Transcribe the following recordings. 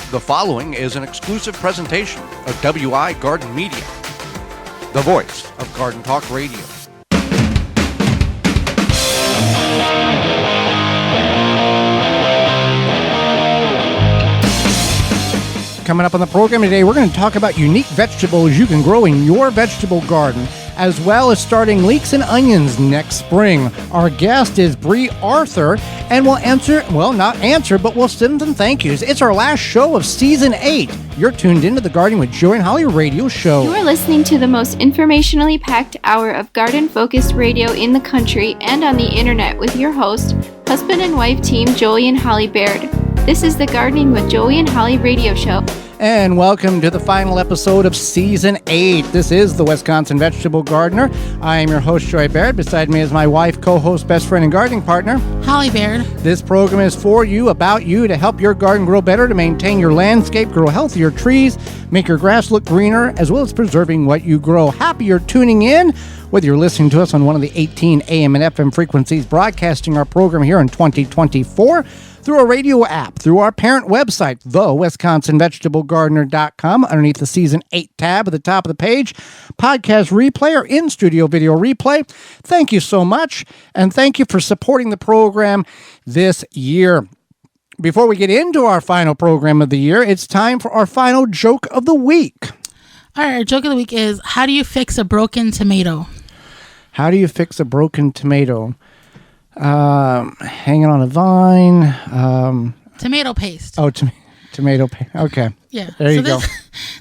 The following is an exclusive presentation of WI Garden Media, the voice of Garden Talk Radio. Coming up on the program today, we're going to talk about unique vegetables you can grow in your vegetable garden, as well as starting leeks and onions next spring. Our guest is Brie Arthur, and we'll we'll send them thank yous. It's our last show of Season 8. You're tuned into the Gardening with Joey and Holly radio show. You are listening to the most informationally packed hour of garden-focused radio in the country and on the internet with your host, husband and wife team Joey and Holly Baird. This is the Gardening with Joey and Holly radio show. And welcome to the final episode of Season 8. This is the Wisconsin Vegetable Gardener. I am your host, Joy Baird. Beside me is my wife, co-host, best friend, and gardening partner, Holly Baird. This program is for you, about you, to help your garden grow better, to maintain your landscape, grow healthier trees, make your grass look greener, as well as preserving what you grow. Happy you're tuning in, whether you're listening to us on one of the 18 AM and FM frequencies broadcasting our program here in 2024, through a radio app, through our parent website, thewisconsinvegetablegardener.com, underneath the Season 8 tab at the top of the page, podcast replay or in-studio video replay. Thank you so much, and thank you for supporting the program this year. Before we get into our final program of the year, it's time for our final joke of the week. All right, our joke of the week is, how do you fix a broken tomato? How do you fix a broken tomato? Hanging on a vine. Tomato paste. Oh, tomato paste. Okay. Yeah. There you go.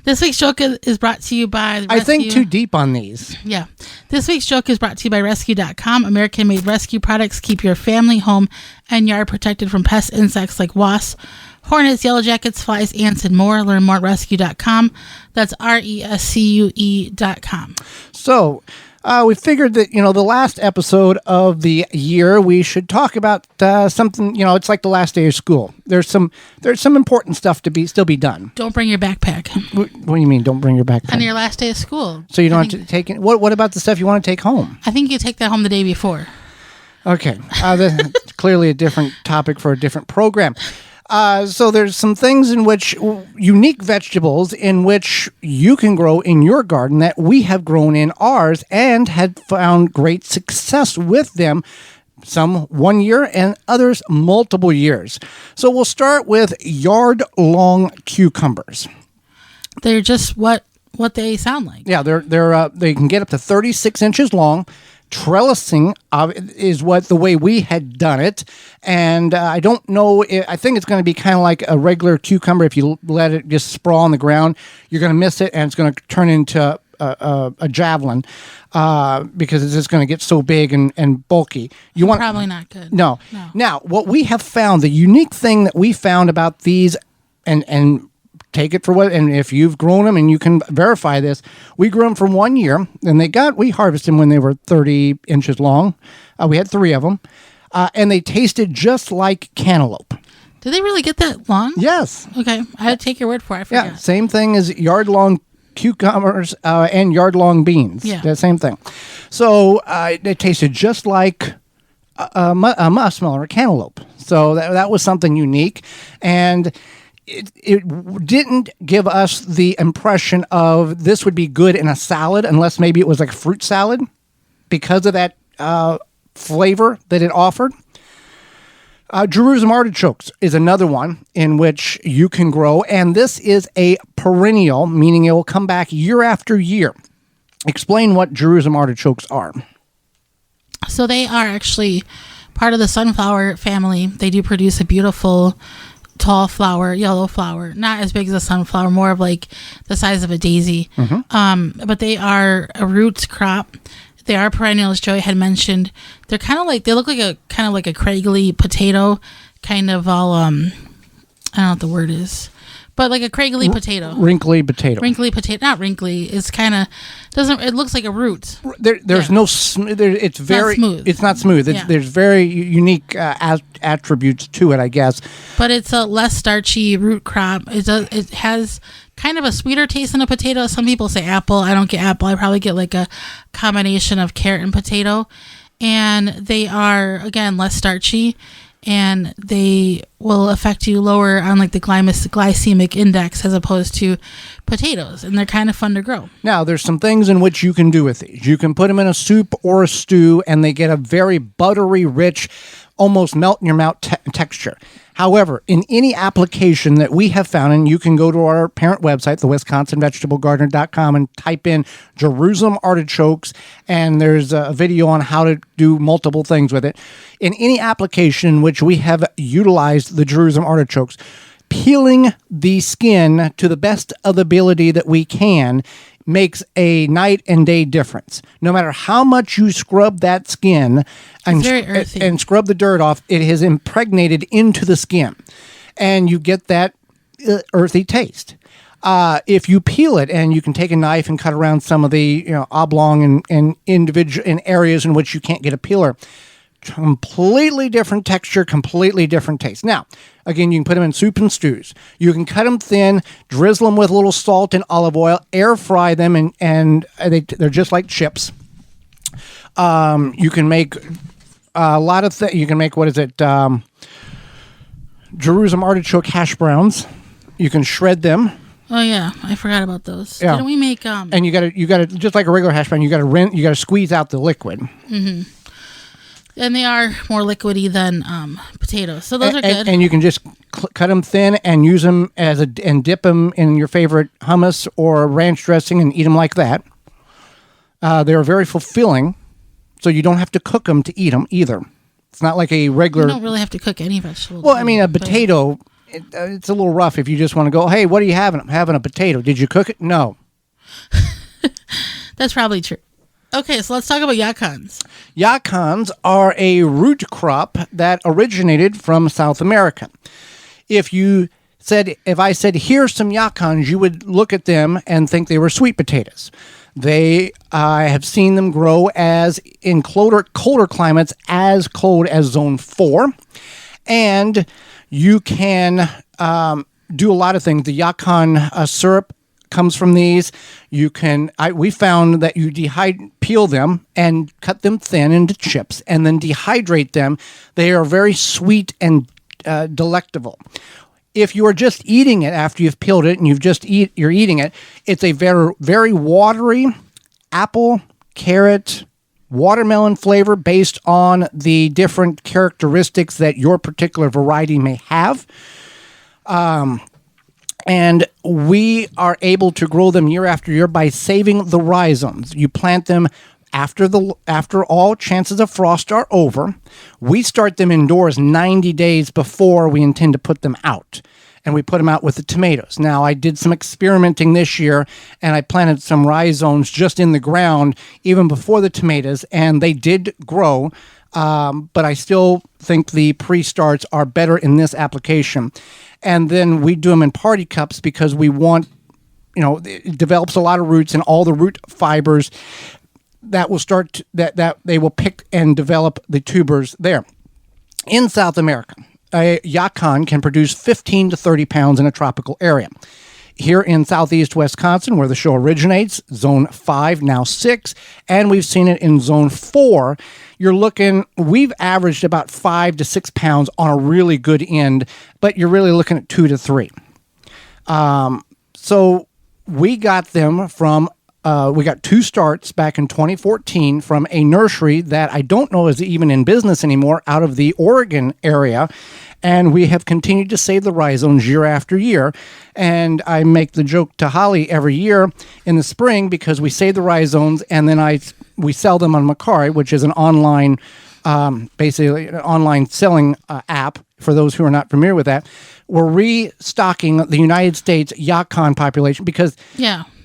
This week's joke is brought to you by Rescue. I think too deep on these. Yeah. This week's joke is brought to you by Rescue.com. American-made rescue products keep your family, home, and yard protected from pest insects like wasps, hornets, yellow jackets, flies, ants, and more. Learn more at Rescue.com. That's RESCUE.com. So, we figured that, the last episode of the year, we should talk about something, it's like the last day of school. There's some important stuff to still be done. Don't bring your backpack. What do you mean, don't bring your backpack? On your last day of school. So you don't have to take it? What about the stuff you want to take home? I think you take that home the day before. Okay. That's clearly a different topic for a different program. So there's some things in which, unique vegetables in which you can grow in your garden that we have grown in ours and had found great success with them, some 1 year and others multiple years. So we'll start with yard-long cucumbers. They're just what they sound like. Yeah, they can get up to 36 inches long. Trellising is the way we had done it, and I don't know. I think it's going to be kind of like a regular cucumber. If you let it just sprawl on the ground, you're going to miss it, and it's going to turn into a javelin because it's just going to get so big and bulky. Probably not good. No. Now, what we have found, the unique thing that we found about these, and take it for what, and if you've grown them and you can verify this, we grew them for 1 year, and we harvested them when they were 30 inches long. We had 3 of them, and they tasted just like cantaloupe. Did they really get that long? Yes. Okay, I had to take your word for it. I forgot. Yeah, same thing as yard-long cucumbers and yard-long beans. Yeah. The same thing. So they tasted just like a muskmelon or cantaloupe. So that was something unique, and it didn't give us the impression of this would be good in a salad unless maybe it was like a fruit salad because of that flavor that it offered. Jerusalem artichokes is another one in which you can grow, and this is a perennial, meaning it will come back year after year. Explain what Jerusalem artichokes are. So they are actually part of the sunflower family. They do produce a beautiful tall flower, yellow flower, not as big as a sunflower, more of like the size of a daisy. Mm-hmm. But they are a root crop. They are perennial, as Joey had mentioned. They're kind of like, they look like a craggly potato, kind of all, I don't know what the word is, but like a craggly potato. Wrinkly potato. Wrinkly potato, not wrinkly. It's kind of, it looks like a root. There's no, it's very, smooth. It's not smooth. There's very unique attributes to it, I guess. But it's a less starchy root crop. It has kind of a sweeter taste than a potato. Some people say apple. I don't get apple. I probably get like a combination of carrot and potato. And they are, again, less starchy. and they will affect you lower on like the glycemic index as opposed to potatoes, and they're kind of fun to grow. Now, there's some things in which you can do with these. You can put them in a soup or a stew, and they get a very buttery, rich, almost melt in your mouth texture. However, in any application that we have found, and you can go to our parent website, the WisconsinVegetableGardener.com, and type in Jerusalem artichokes, and there's a video on how to do multiple things with it. In any application in which we have utilized the Jerusalem artichokes, peeling the skin to the best of the ability that we can makes a night and day difference. No matter how much you scrub that skin and scrub the dirt off, it has impregnated into the skin, and you get that earthy taste. If you peel it, and you can take a knife and cut around some of the oblong and individual in areas in which you can't get a peeler, completely different texture, completely different taste. Now, again, you can put them in soup and stews. You can cut them thin, drizzle them with a little salt and olive oil, air fry them, and they're just like chips. You can make a lot of things. You can make, Jerusalem artichoke hash browns. You can shred them. Oh yeah, I forgot about those. Yeah. Didn't we make And you gotta just like a regular hash brown, you gotta squeeze out the liquid. Mm-hmm. And they are more liquidy than potatoes, so those are good. And you can just cut them thin and use them and dip them in your favorite hummus or ranch dressing and eat them like that. They're very fulfilling, so you don't have to cook them to eat them either. It's not like a regular. You don't really have to cook any vegetable. Well, I mean, a potato, it's a little rough if you just want to go, hey, what are you having? I'm having a potato. Did you cook it? No. That's probably true. Okay, so let's talk about yacons. Yacons are a root crop that originated from South America. If I said, here's some yacons, you would look at them and think they were sweet potatoes. I have seen them grow as in colder climates, as cold as zone 4. And you can do a lot of things. The yacon syrup comes from these. We found that you peel them and cut them thin into chips and then dehydrate them. They are very sweet and delectable. If you are just eating it after you've peeled it and you're eating it, it's a very, very watery apple, carrot, watermelon flavor based on the different characteristics that your particular variety may have. And we are able to grow them year after year by saving the rhizomes. You plant them after all chances of frost are over. We start them indoors 90 days before we intend to put them out. And we put them out with the tomatoes. Now, I did some experimenting this year, and I planted some rhizomes just in the ground even before the tomatoes, and they did grow. But I still think the pre-starts are better in this application. And then we do them in party cups because we want, it develops a lot of roots, and all the root fibers that will start that they will pick and develop the tubers there. In South America, a yacon can produce 15 to 30 pounds in a tropical area. Here in southeast Wisconsin, where the show originates, zone 5, now 6, and we've seen it in zone 4, we've averaged about 5 to 6 pounds on a really good end, but you're really looking at 2 to 3. So we got them from, we got 2 starts back in 2014 from a nursery that I don't know is even in business anymore out of the Oregon area. And we have continued to save the rhizomes year after year. And I make the joke to Holly every year in the spring because we save the rhizomes and then we sell them on Macari, which is an online, basically an online selling app for those who are not familiar with that. We're restocking the United States yacon population because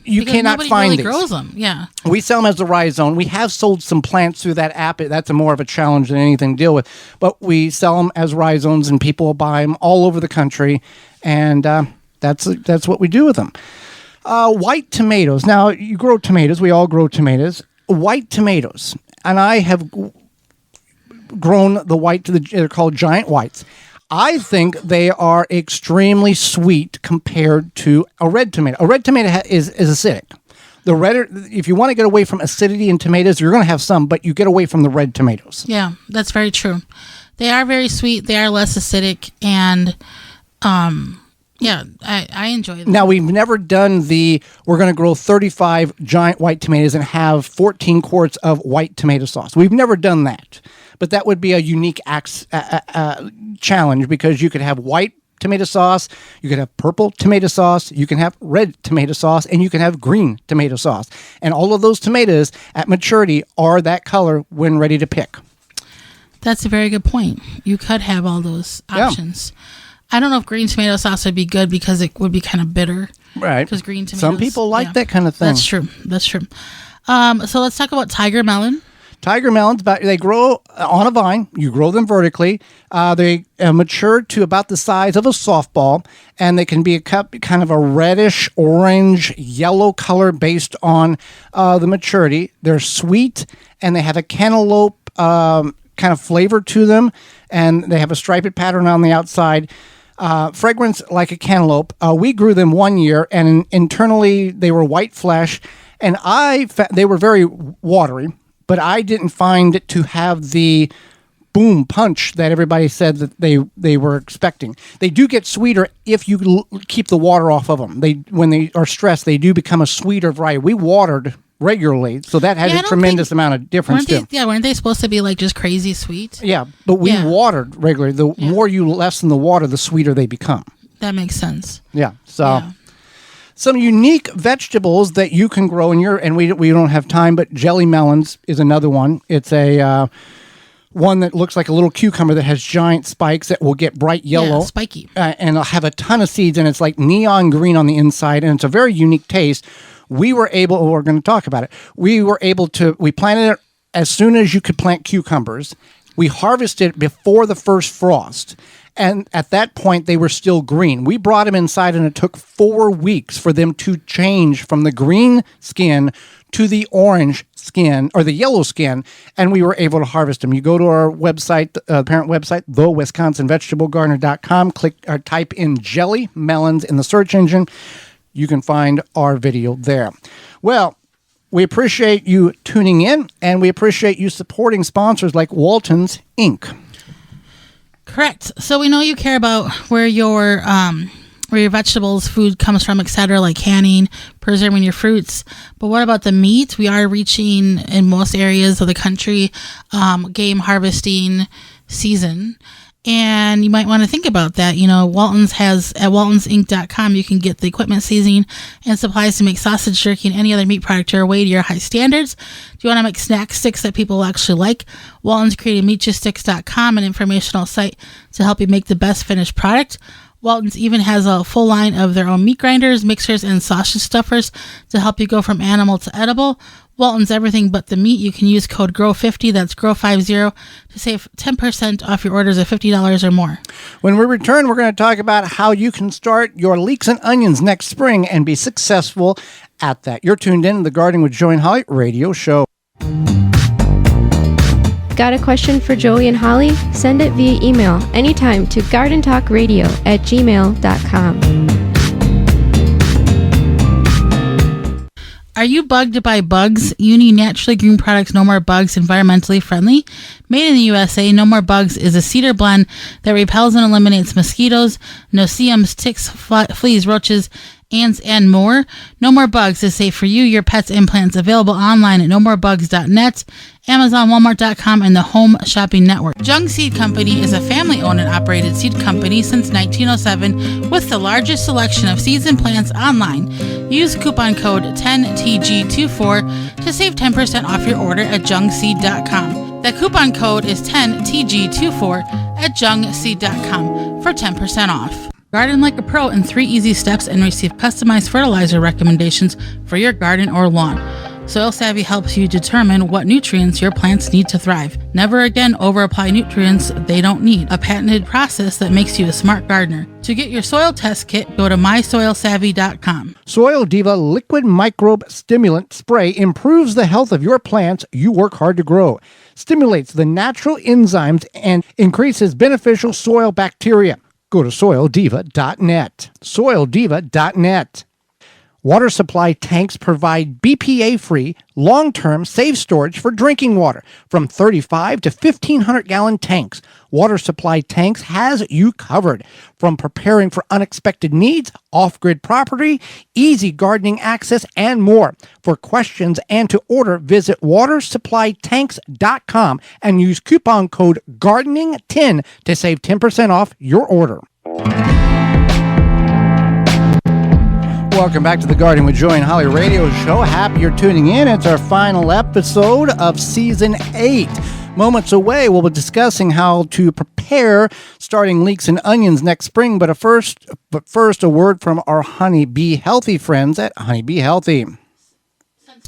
you cannot find these. Grows them. Yeah. We sell them as a rhizome. We have sold some plants through that app. That's more of a challenge than anything to deal with. But we sell them as rhizomes, and people will buy them all over the country. And that's what we do with them. White tomatoes. Now, you grow tomatoes. We all grow tomatoes. White tomatoes. And I have grown the white they're called giant whites. I think they are extremely sweet compared to a red tomato. A red tomato is acidic. If you want to get away from acidity in tomatoes, you're going to have some, but you get away from the red tomatoes. Yeah, that's very true. They are very sweet. They are less acidic, and yeah, I enjoy them. Now, we've never done we're going to grow 35 giant white tomatoes and have 14 quarts of white tomato sauce. We've never done that, but that would be a unique challenge, because you could have white tomato sauce, you could have purple tomato sauce, you can have red tomato sauce, and you can have green tomato sauce. And all of those tomatoes at maturity are that color when ready to pick. That's a very good point. You could have all those options. Yeah. I don't know if green tomato sauce would be good because it would be kind of bitter. Right. Because green tomatoes. Some people like that kind of thing. That's true. So let's talk about tiger melon. Tiger melons, they grow on a vine. You grow them vertically. They mature to about the size of a softball, and they can be kind of a reddish, orange, yellow color based on the maturity. They're sweet, and they have a cantaloupe kind of flavor to them, and they have a striped pattern on the outside. Fragrance like a cantaloupe. We grew them 1 year, and internally they were white flesh, and they were very watery. But I didn't find it to have the boom punch that everybody said that they were expecting. They do get sweeter if you keep the water off of them. When they are stressed, they do become a sweeter variety. We watered regularly, so that had a tremendous amount of difference too. Weren't they supposed to be like just crazy sweet? Yeah, but we watered regularly. The more you lessen the water, the sweeter they become. That makes sense. Yeah, so... Yeah. Some unique vegetables that you can grow and we don't have time, but jelly melons is another one. It's a one that looks like a little cucumber that has giant spikes that will get bright yellow. Yeah, spiky. And it'll have a ton of seeds, and it's like neon green on the inside, and it's a very unique taste. We're going to talk about it. We planted it as soon as you could plant cucumbers. We harvested it before the first frost. And at that point, they were still green. We brought them inside, and it took 4 weeks for them to change from the green skin to the orange skin or the yellow skin, and we were able to harvest them. You go to our website, parent website, thewisconsinvegetablegardener.com, click or type in jelly melons in the search engine. You can find our video there. Well, we appreciate you tuning in, and we appreciate you supporting sponsors like Walton's Inc. Correct. So we know you care about where your vegetables, food comes from, etc., like canning, preserving your fruits. But what about the meat? We are reaching, in most areas of the country, game harvesting season. And you might want to think about that. You know, Walton's has, at waltonsinc.com, you can get the equipment, seasoning, and supplies to make sausage, jerky, and any other meat product your way to your high standards. Do you want to make snack sticks that people actually like? Walton's created meatjuststicks.com, an informational site to help you make the best finished product. Walton's even has a full line of their own meat grinders, mixers, and sausage stuffers to help you go from animal to edible. Walton's everything but the meat. You can use code GROW50, that's GROW50, to save 10% off your orders of $50 or more. When we return, we're going to talk about how you can start your leeks and onions next spring and be successful at that. You're tuned in to the Gardening with Joey and Holly radio show. Got a question for Joey and Holly? Send it via email anytime to gardentalkradio@gmail.com. Are you bugged by bugs? You need naturally green products, No More Bugs, environmentally friendly. Made in the USA, No More Bugs is a cedar blend that repels and eliminates mosquitoes, no-see-ums, ticks, fleas, roaches, ants, and more. No More Bugs is safe for you, your pets, and plants. Available online at nomorebugs.net, Amazon, Walmart.com, and the Home Shopping Network. Jung Seed Company is a family-owned and operated seed company since 1907 with the largest selection of seeds and plants online. Use coupon code 10TG24 to save 10% off your order at jungseed.com. The coupon code is 10TG24 at jungseed.com for 10% off. Garden like a pro in 3 easy steps and receive customized fertilizer recommendations for your garden or lawn. Soil Savvy helps you determine what nutrients your plants need to thrive. Never again over-apply nutrients they don't need. A patented process that makes you a smart gardener. To get your soil test kit, go to mysoilsavvy.com. Soil Diva Liquid Microbe Stimulant Spray improves the health of your plants you work hard to grow. Stimulates the natural enzymes and increases beneficial soil bacteria. Go to soildiva.net. Soildiva.net. Water supply tanks provide BPA-free, long-term, safe storage for drinking water from 35 to 1,500-gallon tanks. Water supply tanks has you covered. From preparing for unexpected needs, off-grid property, easy gardening access, and more. For questions and to order, visit watersupplytanks.com and use coupon code GARDENING10 to save 10% off your order. Welcome back to the Gardening with Joy and Holly radio show. Happy you're tuning in. It's our final episode of Season 8. Moments away, we'll be discussing how to prepare starting leeks and onions next spring. But first, a word from our Honey Bee Healthy friends at Honey Bee Healthy.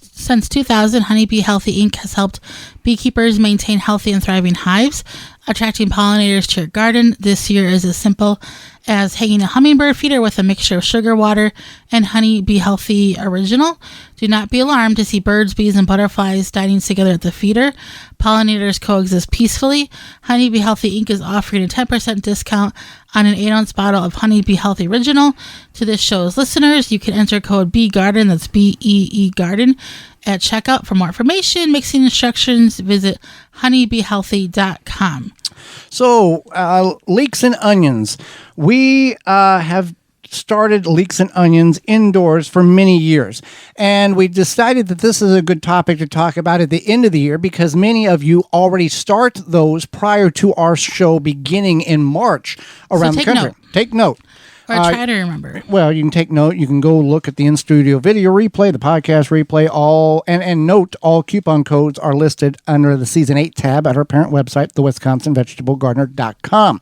Since 2000, Honey Bee Healthy Inc. has helped beekeepers maintain healthy and thriving hives, attracting pollinators to your garden. This year is as simple as hanging a hummingbird feeder with a mixture of sugar water and Honey Bee Healthy Original. Do not be alarmed to see birds, bees, and butterflies dining together at the feeder. Pollinators coexist peacefully. Honey Bee Healthy Inc. is offering a 10% discount on an 8-ounce bottle of Honey Bee Healthy Original. To this show's listeners, you can enter code BEEGARDEN, that's BEE Garden, at checkout. For more information, mixing instructions, visit honeybeehealthy.com. So, leeks and onions. We have started leeks and onions indoors for many years. And we decided that this is a good topic to talk about at the end of the year because many of you already start those prior to our show beginning in March around the country. Take note. Or try to remember. Well, you can take note. You can go look at the in-studio video replay, the podcast replay, and note all coupon codes are listed under the Season 8 tab at our parent website, thewisconsinvegetablegardener.com.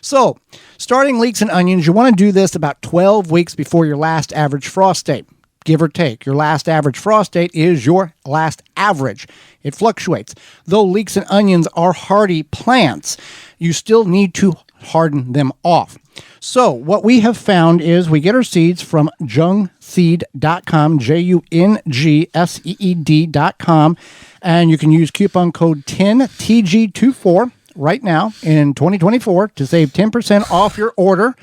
So, starting leeks and onions, you want to do this about 12 weeks before your last average frost date, give or take. Your last average frost date is your last average. It fluctuates. Though leeks and onions are hardy plants, you still need to harden them off. So what we have found is we get our seeds from jungseed.com, JUNGSEED.com, and you can use coupon code 10TG24 right now in 2024 to save 10% off your order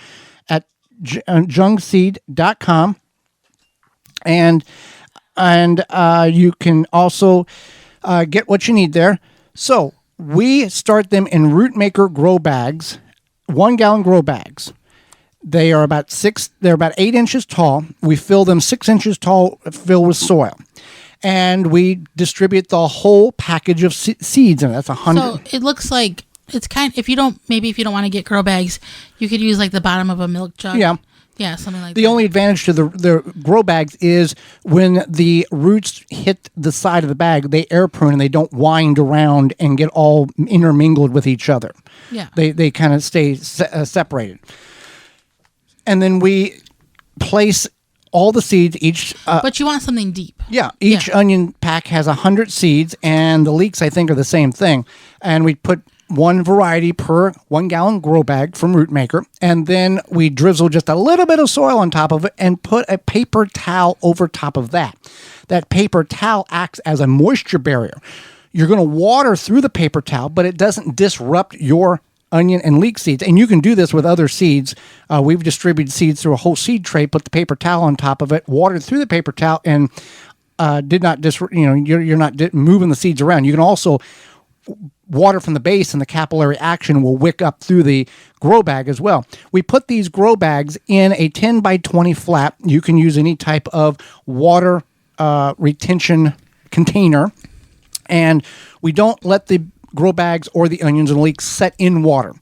at jungseed.com. And you can also get what you need there. So we start them in root maker grow bags, 1 gallon grow bags. They are about 8 inches tall. We fill them 6 inches tall, filled with soil. And we distribute the whole package of seeds, and that's 100. So it looks like it's if you don't want to get grow bags, you could use like the bottom of a milk jug. Yeah, something like that. The only advantage to the grow bags is when the roots hit the side of the bag, they air prune and they don't wind around and get all intermingled with each other. Yeah. They kind of stay separated. And then we place all the seeds each... but you want something deep. Yeah. Each onion pack has 100 seeds, and the leeks, I think, are the same thing. And we put one variety per 1 gallon grow bag from Root Maker, and then we drizzle just a little bit of soil on top of it and put a paper towel over top of that. That paper towel acts as a moisture barrier. You're going to water through the paper towel, but it doesn't disrupt your onion and leek seeds. And you can do this with other seeds. We've distributed seeds through a whole seed tray, put the paper towel on top of it, watered through the paper towel, and did not you're not moving the seeds around. You can also water from the base, and the capillary action will wick up through the grow bag as well. We put these grow bags in a 10 by 20 flat. You can use any type of water retention container, and we don't let the grow bags or the onions and leeks set in water.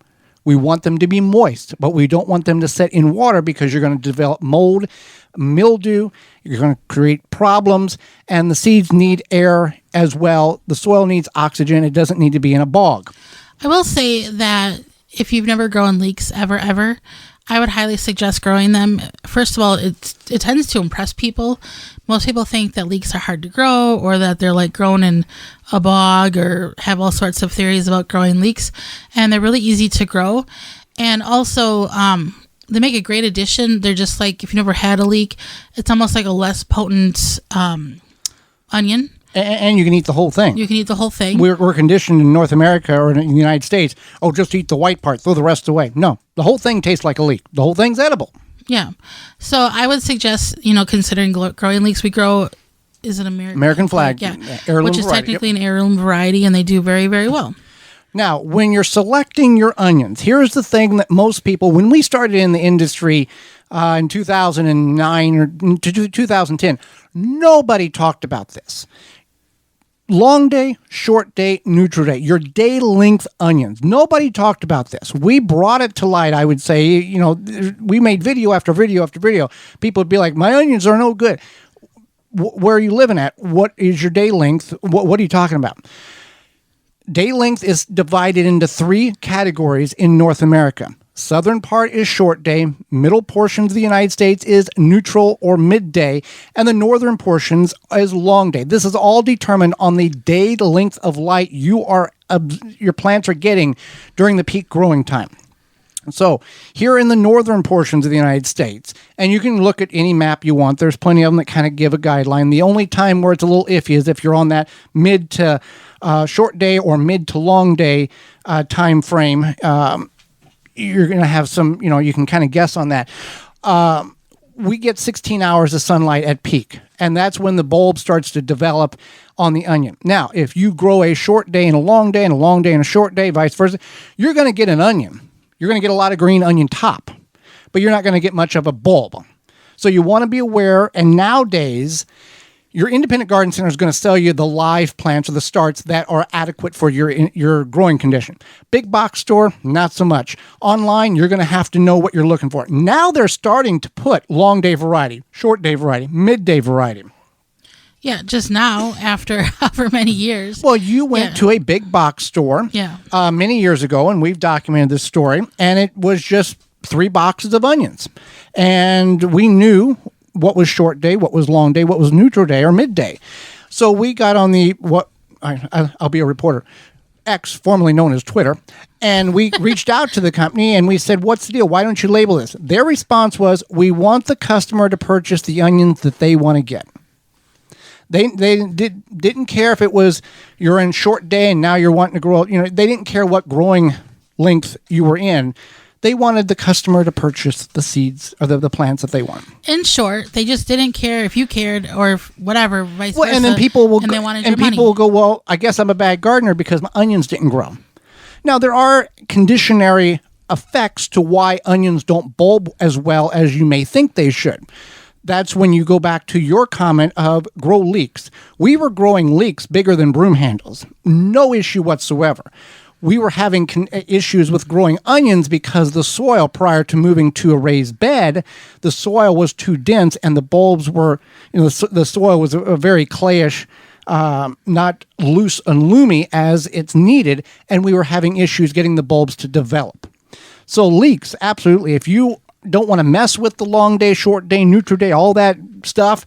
We want them to be moist, but we don't want them to set in water because you're going to develop mold, mildew, you're going to create problems, and the seeds need air as well. The soil needs oxygen. It doesn't need to be in a bog. I will say that if you've never grown leeks ever, I would highly suggest growing them. First of all, it tends to impress people. Most people think that leeks are hard to grow or that they're like grown in a bog or have all sorts of theories about growing leeks. And they're really easy to grow. And also, they make a great addition. They're just like, if you never had a leek, it's almost like a less potent onion. And you can eat the whole thing. You can eat the whole thing. We're conditioned in North America or in the United States, just eat the white part, throw the rest away. No, the whole thing tastes like a leek. The whole thing's edible. Yeah. So I would suggest, considering growing leeks, we grow, is it American flag? Yeah. Heirloom Which is variety. technically an heirloom variety, and they do very, very well. Now, when you're selecting your onions, here's the thing that most people, when we started in the industry in 2009 or 2010, nobody talked about this. Long day, short day, neutral day, your day length onions. Nobody talked about this. We brought it to light, I would say. We made video after video after video. People would be like, my onions are no good. Where are you living at? What is your day length? What are you talking about? Day length is divided into 3 categories in North America. Southern part is short day, middle portions of the United States is neutral or midday, and the northern portions is long day. This is all determined on the day length of light your plants are getting during the peak growing time. So here in the northern portions of the United States, and you can look at any map you want, there's plenty of them that kind of give a guideline. The only time where it's a little iffy is if you're on that mid to short day or mid to long day time frame. You're going to have some, you can kind of guess on that. We get 16 hours of sunlight at peak, and that's when the bulb starts to develop on the onion. Now, if you grow a short day and a long day and a long day and a short day, vice versa, you're going to get an onion. You're going to get a lot of green onion top, but you're not going to get much of a bulb. So you want to be aware, and nowadays, your independent garden center is going to sell you the live plants or the starts that are adequate for your growing condition. Big box store, not so much. Online, you're going to have to know what you're looking for. Now they're starting to put long day variety, short day variety, midday variety. Yeah, just now, after however many years. Well, you went to a big box store many years ago, and we've documented this story, and it was just 3 boxes of onions. And we knew what was short day, what was long day, what was neutral day or midday. So we got on I'll be a reporter, X, formerly known as Twitter, and we reached out to the company and we said, what's the deal? Why don't you label this? Their response was, we want the customer to purchase the onions that they want to get. They didn't care if it was you're in short day and now you're wanting to grow. They didn't care what growing length you were in. They wanted the customer to purchase the seeds or the plants that they want. In short, they just didn't care if you cared or whatever, vice versa. And then people will will go, well, I guess I'm a bad gardener because my onions didn't grow. Now, there are conditionary effects to why onions don't bulb as well as you may think they should. That's when you go back to your comment of grow leeks. We were growing leeks bigger than broom handles. No issue whatsoever. We were having issues with growing onions because the soil prior to moving to a raised bed, the soil was too dense and the bulbs were, the soil was a very clayish, not loose and loomy as it's needed, and we were having issues getting the bulbs to develop. So leeks, absolutely. If you don't want to mess with the long day, short day, neutral day, all that stuff,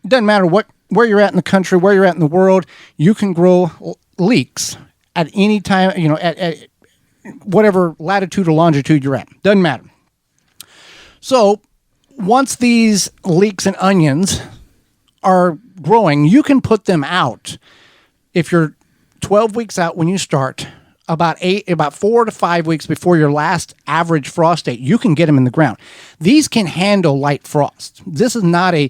it doesn't matter where you're at in the country, where you're at in the world, you can grow leeks at any time, at whatever latitude or longitude you're at. Doesn't matter. So once these leeks and onions are growing, you can put them out. If you're 12 weeks out when you start, about 4 to 5 weeks before your last average frost date, you can get them in the ground. These can handle light frost. This is not a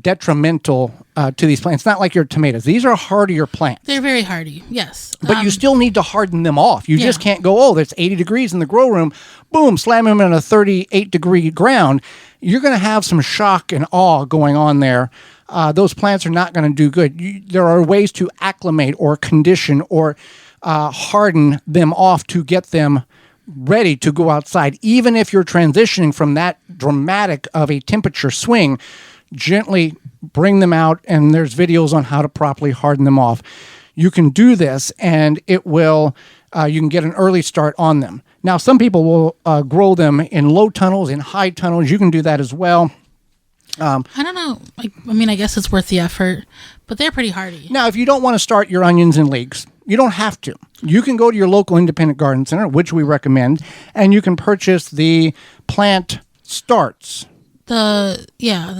detrimental to these plants. It's not like your tomatoes. These are hardier plants. They're very hardy, yes. But you still need to harden them off. You just can't go, it's 80 degrees in the grow room, boom, slam them in a 38-degree ground. You're going to have some shock and awe going on there. Those plants are not going to do good. There are ways to acclimate or condition or harden them off to get them ready to go outside. Even if you're transitioning from that dramatic of a temperature swing, gently bring them out, and there's videos on how to properly harden them off. You can do this, and it will. You can get an early start on them. Now, some people will grow them in low tunnels, in high tunnels. You can do that as well. I don't know. I guess it's worth the effort, but they're pretty hardy. Now, if you don't want to start your onions in leeks, you don't have to. You can go to your local independent garden center, which we recommend, and you can purchase the plant starts. The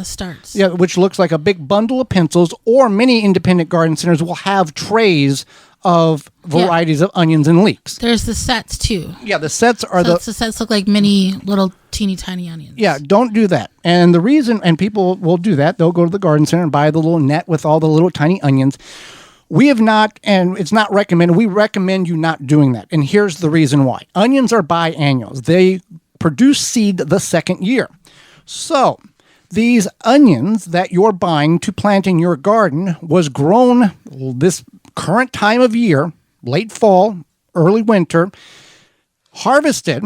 starts. Yeah, which looks like a big bundle of pencils, or many independent garden centers will have trays of varieties of onions and leeks. There's the sets too. Yeah, the sets are The sets look like mini little teeny tiny onions. Yeah, don't do that. And the reason, and people will do that, they'll go to the garden center and buy the little net with all the little tiny onions. We have not, and it's not recommended. We recommend you not doing that. And here's the reason why. Onions are biennials. They produce seed the second year. So these onions that you're buying to plant in your garden was grown this current time of year, late fall, early winter, harvested,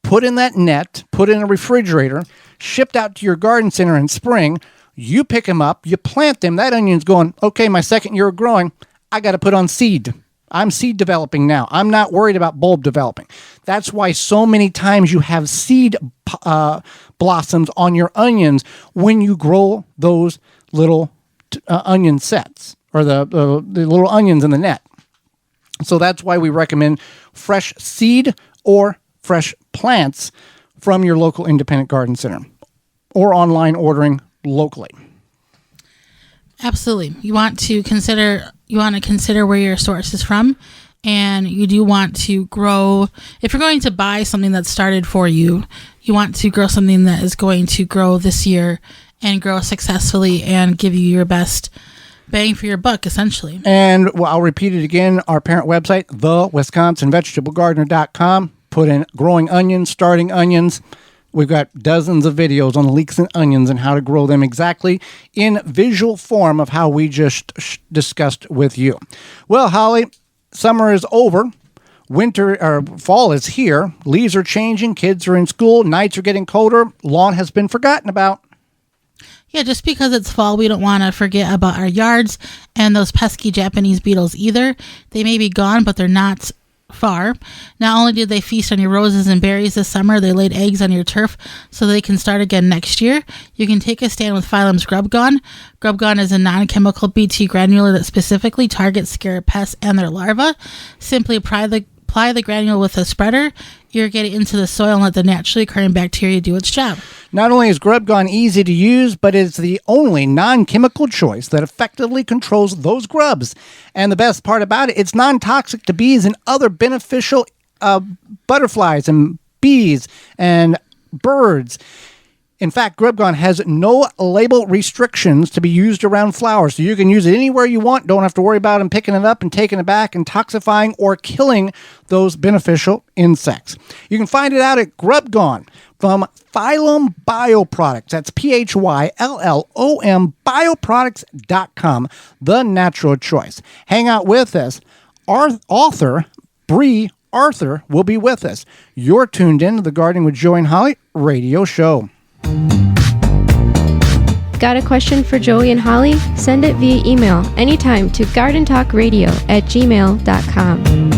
put in that net, put in a refrigerator, shipped out to your garden center in spring. You pick them up, you plant them. That onion's going, okay, my second year of growing, I got to put on seed. I'm seed developing now. I'm not worried about bulb developing. That's why so many times you have seed blossoms on your onions when you grow those little onion sets or the little onions in the net. So that's why we recommend fresh seed or fresh plants from your local independent garden center or online ordering locally. Absolutely. You want to consider where your source is from, and you do want to grow. If you're going to buy something that's started for you, you want to grow something that is going to grow this year and grow successfully and give you your best bang for your buck, essentially. And I'll repeat it again, our parent website, thewisconsinvegetablegardener.com. Put in growing onions, starting onions. We've got dozens of videos on leeks and onions and how to grow them exactly in visual form of how we just discussed with you. Well, Holly, summer is over. Winter or fall is here. Leaves are changing. Kids are in school. Nights are getting colder. Lawn has been forgotten about. Yeah, just because it's fall, we don't want to forget about our yards and those pesky Japanese beetles either. They may be gone, but they're not far. Not only did they feast on your roses and berries this summer, they laid eggs on your turf so they can start again next year. You can take a stand with Phylum's Grub Gone. Grub Gone is a non-chemical BT granular that specifically targets scarab pests and their larvae. Simply apply the granule with a spreader, irrigate it into the soil, and let the naturally occurring bacteria do its job. Not only is Grub Gone easy to use, but it's the only non-chemical choice that effectively controls those grubs. And the best part about it, it's non-toxic to bees and other beneficial butterflies and bees and birds. In fact, Grub Gone has no label restrictions to be used around flowers, so you can use it anywhere you want. Don't have to worry about them picking it up and taking it back and toxifying or killing those beneficial insects. You can find it out at Grub Gone from Phylum Bioproducts. That's PHYLLOM bioproducts.com, the natural choice. Hang out with us. Our author, Brie Arthur, will be with us. You're tuned in to the Gardening with Joey and Holly radio show. Got a question for Joey and Holly? Send it via email anytime to gardentalkradio@gmail.com.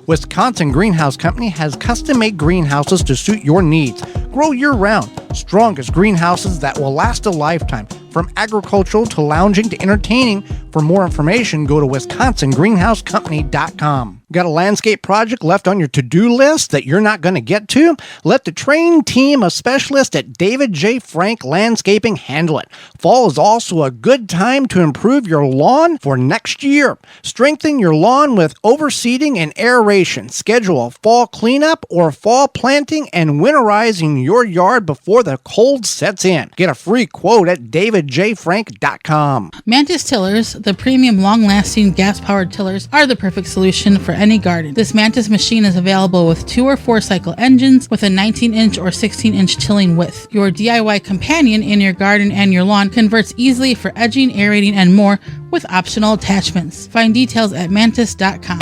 Wisconsin Greenhouse Company has custom-made greenhouses to suit your needs. Grow year-round. Strongest greenhouses that will last a lifetime. From agricultural to lounging to entertaining. For more information, go to wisconsingreenhousecompany.com. Got a landscape project left on your to-do list that you're not going to get to? Let the trained team of specialists at David J. Frank Landscaping handle it. Fall is also a good time to improve your lawn for next year. Strengthen your lawn with overseeding and aeration. Schedule a fall cleanup or fall planting and winterizing your yard before the cold sets in. Get a free quote at davidjfrank.com. Mantis tillers, the premium long-lasting gas-powered tillers, are the perfect solution for any garden. This Mantis machine is available with 2 or 4 cycle engines with a 19-inch or 16-inch tilling width. Your DIY companion in your garden and your lawn converts easily for edging, aerating, and more with optional attachments. Find details at mantis.com.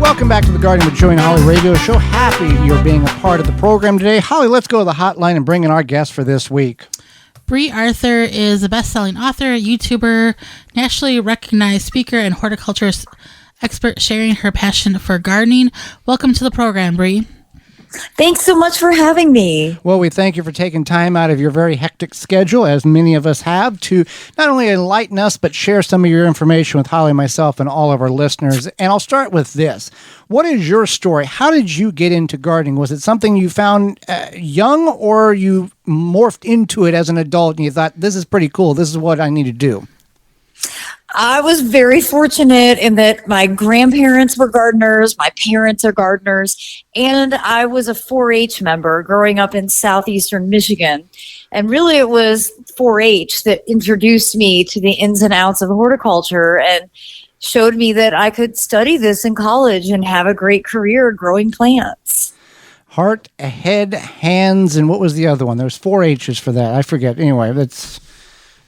Welcome back to the Gardening with Joey and Holly radio show. Happy you're being a part of the program today. Holly, let's go to the hotline and bring in our guest for this week. Brie Arthur is a best-selling author, YouTuber, nationally recognized speaker, and horticulture expert sharing her passion for gardening. Welcome to the program, Brie. Thanks so much for having me. Well, we thank you for taking time out of your very hectic schedule, as many of us have, to not only enlighten us, but share some of your information with Holly, myself, and all of our listeners. And I'll start with this. What is your story? How did you get into gardening? Was it something you found young, or you morphed into it as an adult and you thought, this is pretty cool, this is what I need to do? I was very fortunate in that my grandparents were gardeners, my parents are gardeners, and I was a 4-H member growing up in southeastern Michigan. And really it was 4-H that introduced me to the ins and outs of horticulture and showed me that I could study this in college and have a great career growing plants. Heart, head, hands, and what was the other one? There's 4 H's for that. I forget. Anyway, that's...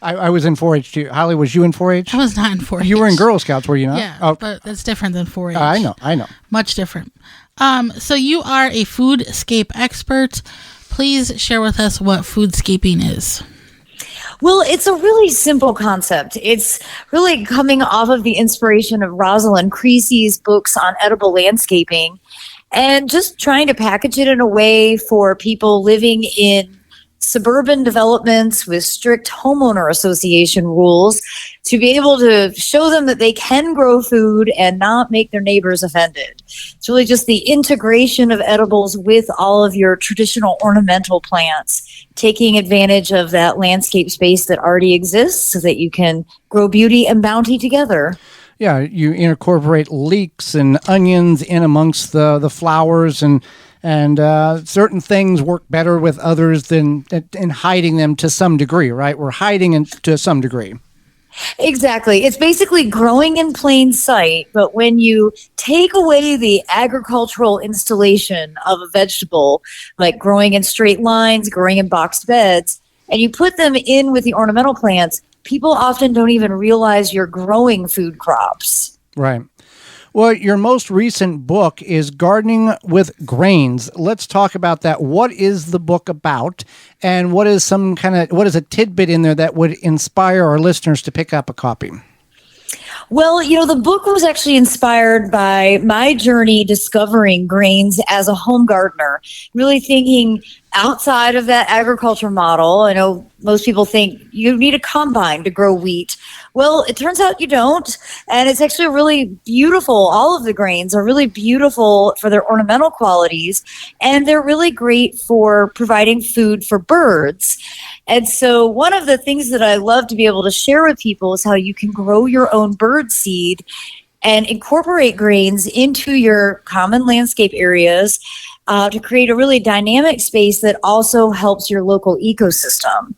I was in 4-H too. Holly, was you in 4-H? I was not in 4-H. You were in Girl Scouts, were you not? Yeah, but that's different than 4-H. I know. Much different. So you are a foodscape expert. Please share with us what foodscaping is. Well, it's a really simple concept. It's really coming off of the inspiration of Rosalind Creasy's books on edible landscaping and just trying to package it in a way for people living in suburban developments with strict homeowner association rules to be able to show them that they can grow food and not make their neighbors offended. It's really just the integration of edibles with all of your traditional ornamental plants, taking advantage of that landscape space that already exists so that you can grow beauty and bounty together. Yeah, you incorporate leeks and onions in amongst the flowers, and certain things work better with others than in hiding them to some degree, right? We're hiding to some degree. Exactly. It's basically growing in plain sight, but when you take away the agricultural installation of a vegetable, like growing in straight lines, growing in boxed beds, and you put them in with the ornamental plants, people often don't even realize you're growing food crops. Right. Well, your most recent book is Gardening with Grains. Let's talk about that. What is the book about, and what is a tidbit in there that would inspire our listeners to pick up a copy? Well, the book was actually inspired by my journey discovering grains as a home gardener, really thinking outside of that agriculture model. I know most people think you need a combine to grow wheat. Well, it turns out you don't. And it's actually really beautiful. All of the grains are really beautiful for their ornamental qualities. And they're really great for providing food for birds. And so one of the things that I love to be able to share with people is how you can grow your own bird seed and incorporate grains into your common landscape areas to create a really dynamic space that also helps your local ecosystem.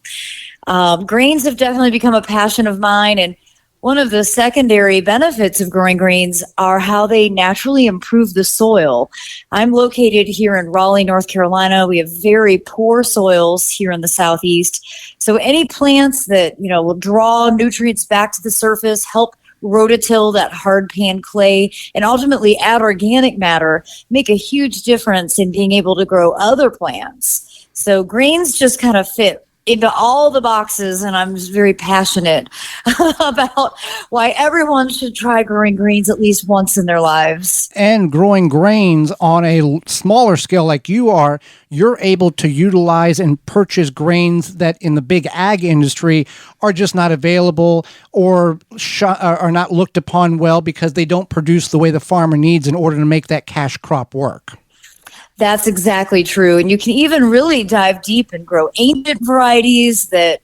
Grains have definitely become a passion of mine, and one of the secondary benefits of growing grains are how they naturally improve the soil. I'm located here in Raleigh, North Carolina. We have very poor soils here in the Southeast. So any plants that, will draw nutrients back to the surface, help rototill that hard pan clay, and ultimately add organic matter, make a huge difference in being able to grow other plants. So grains just kind of fit into all the boxes, and I'm just very passionate about why everyone should try growing greens at least once in their lives. And growing grains on a smaller scale like you are, you're able to utilize and purchase grains that in the big ag industry are just not available or are not looked upon well because they don't produce the way the farmer needs in order to make that cash crop work. That's exactly true. And you can even really dive deep and grow ancient varieties that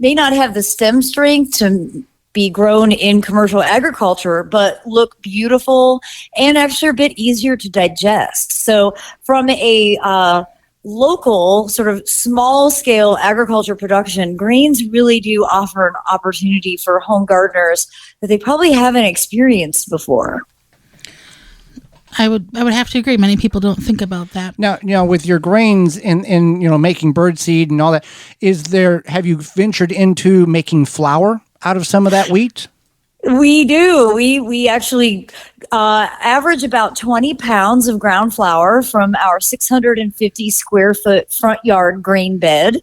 may not have the stem strength to be grown in commercial agriculture, but look beautiful and actually are a bit easier to digest. So from a local sort of small scale agriculture production, grains really do offer an opportunity for home gardeners that they probably haven't experienced before. I would have to agree. Many people don't think about that. Now, with your grains in making birdseed and all that, have you ventured into making flour out of some of that wheat? We do. We actually average about 20 pounds of ground flour from our 650 square foot front yard grain bed.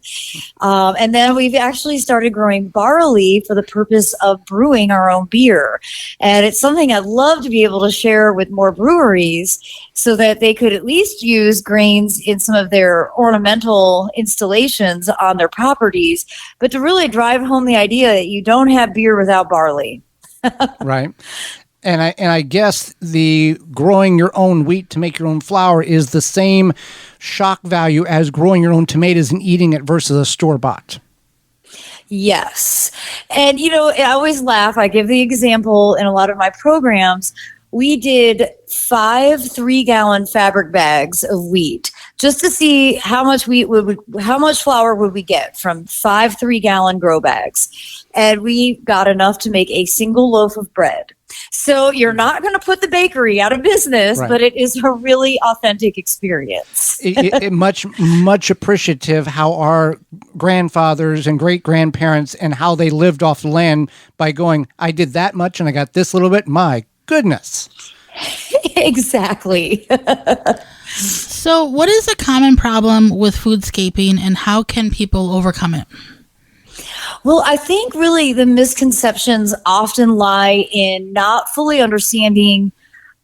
And then we've actually started growing barley for the purpose of brewing our own beer. And it's something I'd love to be able to share with more breweries so that they could at least use grains in some of their ornamental installations on their properties, but to really drive home the idea that you don't have beer without barley. Right. And I guess the growing your own wheat to make your own flour is the same shock value as growing your own tomatoes and eating it versus a store-bought. Yes. And, I always laugh. I give the example in a lot of my programs. We did 5 3-gallon fabric bags of wheat just to see how much flour would we get from 5 3-gallon grow bags. And we got enough to make a single loaf of bread. So you're not going to put the bakery out of business, right, but it is a really authentic experience. Much appreciative how our grandfathers and great-grandparents and how they lived off the land by going, I did that much and I got this little bit. My goodness. Exactly. So what is a common problem with foodscaping and how can people overcome it? Well, I think really the misconceptions often lie in not fully understanding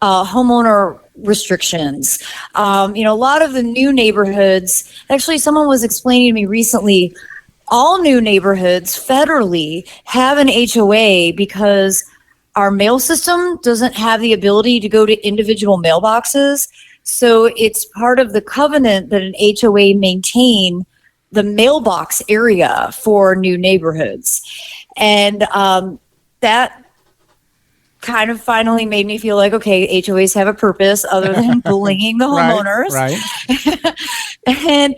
homeowner restrictions. A lot of the new neighborhoods, actually someone was explaining to me recently, all new neighborhoods federally have an HOA because our mail system doesn't have the ability to go to individual mailboxes. So it's part of the covenant that an HOA maintain the mailbox area for new neighborhoods. And that kind of finally made me feel like, okay, HOAs have a purpose other than bullying the homeowners. Right. And,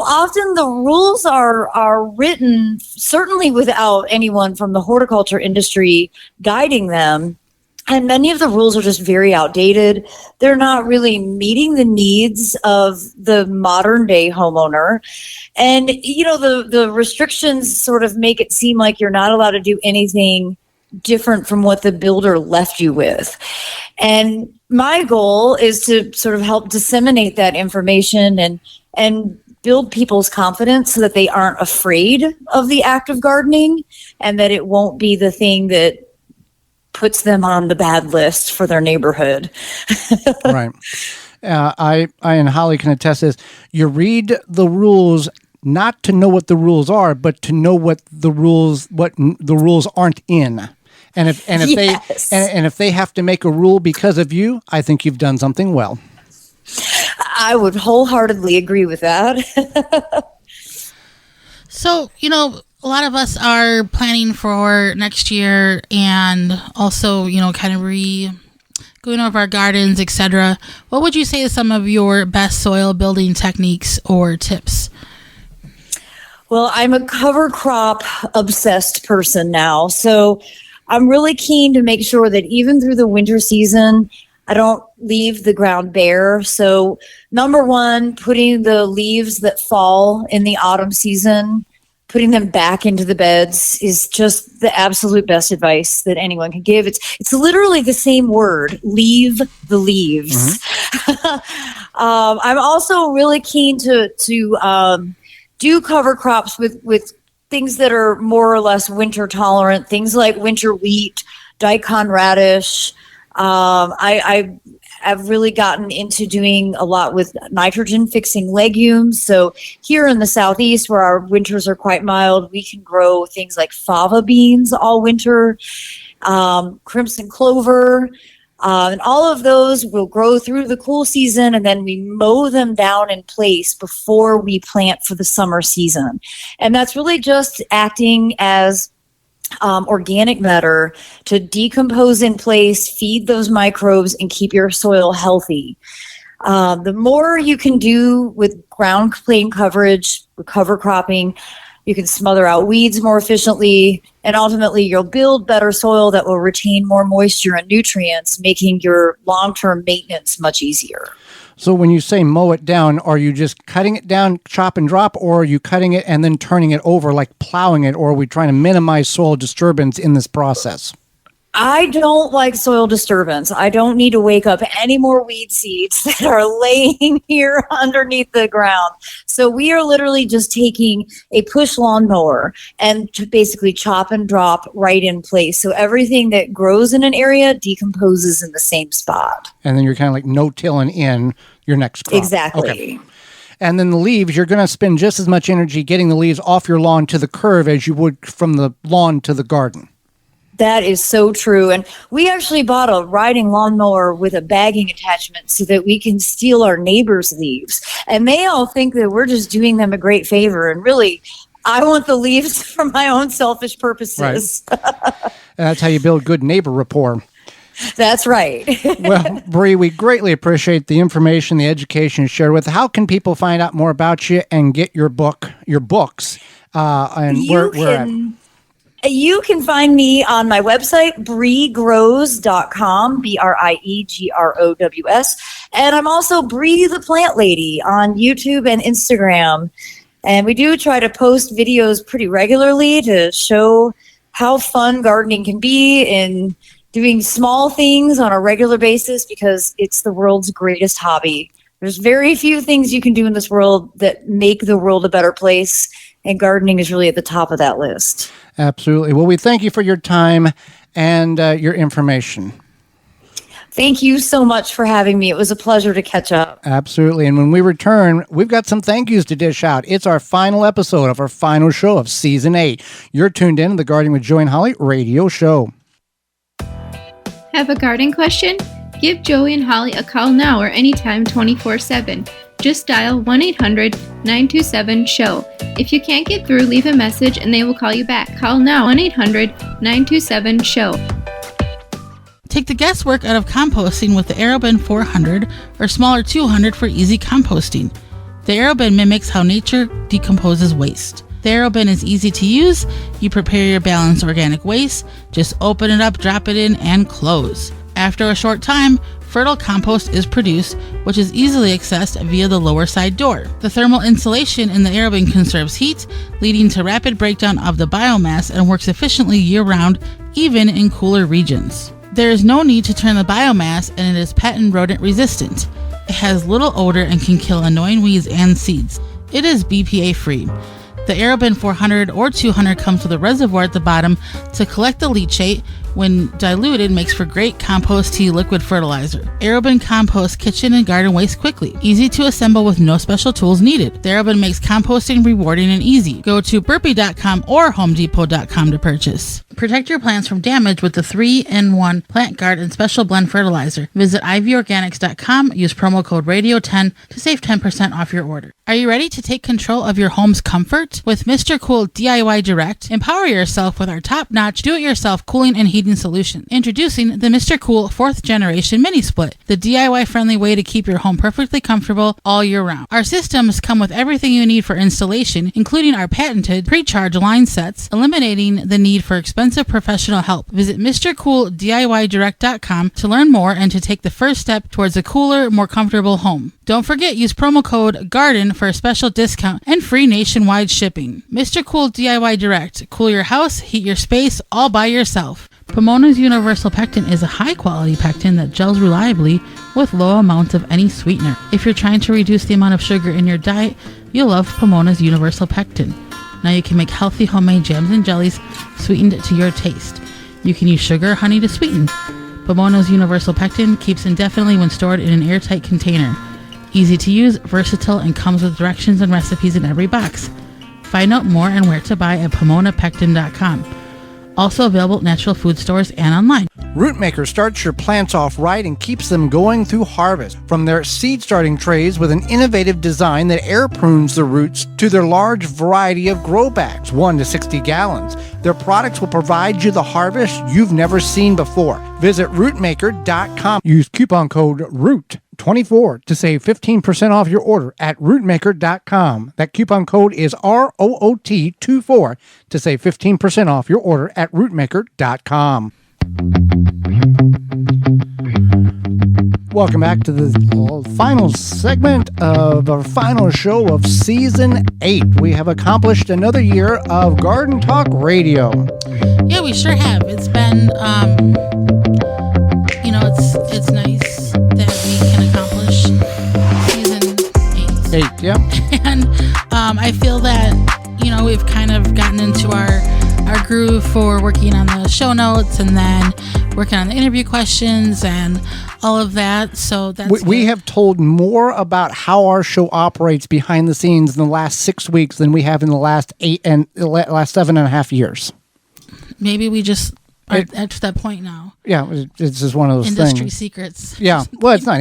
often the rules are written certainly without anyone from the horticulture industry guiding them. And many of the rules are just very outdated. They're not really meeting the needs of the modern day homeowner. And, the restrictions sort of make it seem like you're not allowed to do anything different from what the builder left you with. And my goal is to sort of help disseminate that information and build people's confidence so that they aren't afraid of the act of gardening and that it won't be the thing that puts them on the bad list for their neighborhood. Right. I and Holly can attest to this. You read the rules not to know what the rules are, but to know what the rules aren't in. And if Yes. if they have to make a rule because of you, I think you've done something well. I would wholeheartedly agree with that. So, a lot of us are planning for next year and also, kind of going over our gardens, etc. What would you say is some of your best soil building techniques or tips? Well, I'm a cover crop obsessed person now. So I'm really keen to make sure that even through the winter season, I don't leave the ground bare. So number one, putting the leaves that fall in the autumn season, putting them back into the beds is just the absolute best advice that anyone can give. It's literally the same word, leave the leaves. Mm-hmm. I'm also really keen to do cover crops with things that are more or less winter tolerant, things like winter wheat, daikon radish. I've really gotten into doing a lot with nitrogen fixing legumes. So here in the Southeast, where our winters are quite mild, we can grow things like fava beans all winter, crimson clover, and all of those will grow through the cool season, and then we mow them down in place before we plant for the summer season. And that's really just acting as organic matter to decompose in place, feed those microbes, and keep your soil healthy. The more you can do with ground plane coverage, with cover cropping, you can smother out weeds more efficiently, and ultimately you'll build better soil that will retain more moisture and nutrients, making your long-term maintenance much easier. So when you say mow it down, are you just cutting it down, chop and drop, or are you cutting it and then turning it over like plowing it, or are we trying to minimize soil disturbance in this process? I don't like soil disturbance. I don't need to wake up any more weed seeds that are laying here underneath the ground. So we are literally just taking a push lawnmower and to basically chop and drop right in place. So everything that grows in an area decomposes in the same spot. And then you're kind of like no-tilling in your next crop. Exactly. Okay. And then the leaves, you're going to spend just as much energy getting the leaves off your lawn to the curve as you would from the lawn to the garden. That is so true. And we actually bought a riding lawnmower with a bagging attachment so that we can steal our neighbors' leaves. And they all think that we're just doing them a great favor. And really, I want the leaves for my own selfish purposes. Right. And that's how you build good neighbor rapport. That's right. Well, Brie, we greatly appreciate the information, the education you shared with. How can people find out more about you and get your books, and where at? You can find me on my website, briegrows.com, BRIEGROWS. And I'm also Brie the Plant Lady on YouTube and Instagram. And we do try to post videos pretty regularly to show how fun gardening can be in doing small things on a regular basis, because it's the world's greatest hobby. There's very few things you can do in this world that make the world a better place, and gardening is really at the top of that list. Absolutely. Well, we thank you for your time and your information. Thank you so much for having me. It was a pleasure to catch up. Absolutely. And when we return, we've got some thank yous to dish out. It's our final episode of our final show of Season 8. You're tuned in to the Gardening with Joey and Holly radio show. Have a garden question? Give Joey and Holly a call now or anytime 24/7. Just dial 1-800-927-SHOW. If you can't get through, leave a message and they will call you back. Call now 1-800-927-SHOW. Take the guesswork out of composting with the AeroBin 400 or smaller 200 for easy composting. The AeroBin mimics how nature decomposes waste. The AeroBin is easy to use. You prepare your balanced organic waste, just open it up, drop it in, and close. After a short time, fertile compost is produced, which is easily accessed via the lower side door. The thermal insulation in the AeroBin conserves heat, leading to rapid breakdown of the biomass, and works efficiently year-round, even in cooler regions. There is no need to turn the biomass, and it is patent rodent resistant. It has little odor and can kill annoying weeds and seeds. It is BPA free. The AeroBin 400 or 200 comes with a reservoir at the bottom to collect the leachate. When diluted, makes for great compost tea liquid fertilizer. AeroBin composts kitchen and garden waste quickly. Easy to assemble with no special tools needed. The AeroBin makes composting rewarding and easy. Go to burpee.com or homedepot.com to purchase. Protect your plants from damage with the 3-in-1 Plant Guard and Special Blend Fertilizer. Visit ivorganics.com. Use promo code RADIO10 to save 10% off your order. Are you ready to take control of your home's comfort? With Mr. Cool DIY Direct, empower yourself with our top-notch do-it-yourself cooling and heating solution. Introducing the Mr. Cool 4th Generation Mini Split, the DIY-friendly way to keep your home perfectly comfortable all year round. Our systems come with everything you need for installation, including our patented pre-charge line sets, eliminating the need for expensive professional help. Visit MrCoolDIYDirect.com to learn more and to take the first step towards a cooler, more comfortable home. Don't forget, use promo code GARDEN for a special discount and free nationwide shipping. Mr. Cool DIY Direct. Cool your house, heat your space, all by yourself. Pomona's Universal Pectin is a high-quality pectin that gels reliably with low amounts of any sweetener. If you're trying to reduce the amount of sugar in your diet, you'll love Pomona's Universal Pectin. Now you can make healthy homemade jams and jellies sweetened to your taste. You can use sugar or honey to sweeten. Pomona's Universal Pectin keeps indefinitely when stored in an airtight container. Easy to use, versatile, and comes with directions and recipes in every box. Find out more and where to buy at PomonaPectin.com. Also available at natural food stores and online. Rootmaker starts your plants off right and keeps them going through harvest. From their seed starting trays with an innovative design that air prunes the roots to their large variety of grow bags, 1 to 60 gallons. Their products will provide you the harvest you've never seen before. Visit rootmaker.com. Use coupon code ROOT24 to save 15% off your order at rootmaker.com. That coupon code is ROOT24 to save 15% off your order at rootmaker.com. Welcome back to the final segment of our final show of Season 8. We have accomplished another year of Garden Talk Radio. Yeah, we sure have. It's been, it's nice that we can accomplish Season 8. 8, yeah. And I feel that, we've kind of gotten into our groove for working on the show notes and then working on the interview questions and all of that. So we have told more about how our show operates behind the scenes in the last 6 weeks than we have in the last 7.5 years. Maybe we just are at that point now. Yeah, it's just one of those Industry things. secrets. Yeah, well, it's not